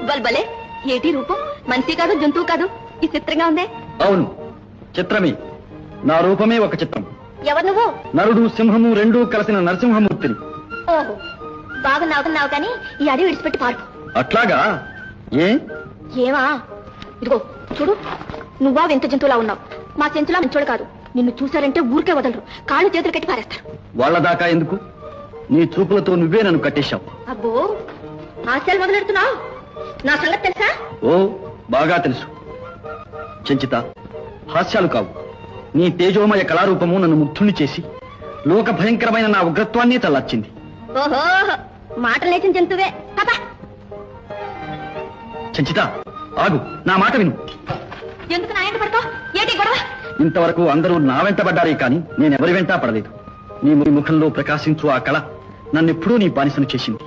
బల్బలే ఏటి రూపం మనిషి కాదు జంతువు కాదు ఈ చిత్రంగా ఉందే. అవును చిత్రమే, నా రూపమే ఒక చిత్రం. ఎవరు నువ్వు? నరుడు సింహము రెండూ కలిసిన నరసింహమూర్తిని. ఓహో బాగున్నావు కానీ ఈ అడవి విడిచిపెట్టి పార్కు. అట్లాగా? ఏమా ఇదిగో చూడు, నువ్వా వింత జంతువులా ఉన్నావు. మా చెంచులా మంచోడు కాదు. నిన్ను చూశారంటే ఊరికే వదలరు, కాళ్ళు చేతులు కట్టి పారేస్తారు. వాళ్ళ దాకా ఎందుకు, నీ చూపులతో నువ్వే నన్ను కట్టేశావు. అబ్బో ఆశలు మొదలెడుతున్నావు. నా సంగతి తెలుసా? ఓ బాగా తెలుసు. చెంచిత, హాస్యాలు కావు. నీ తేజోమయ కళారూపము నన్ను ముగ్ధుణ్ణి చేసి లోక భయంకరమైన నా ఉగ్రత్వాన్ని చల్లార్చింది. ఓహో మాటలు నేర్చిన జంతువే. పాపా చెంచిత ఆగు, నా మాట విను. ఎందుకు నా ఎంట పడతావు? ఏటి గొడవ? ఇంతవరకు అందరూ నా వెంట పడ్డారే కాని నేనెవరి వెంటా పడలేదు. నీ ముఖంలో ప్రకాశించు ఆ కళ నన్నెప్పుడూ నీ బానిసను చేసింది.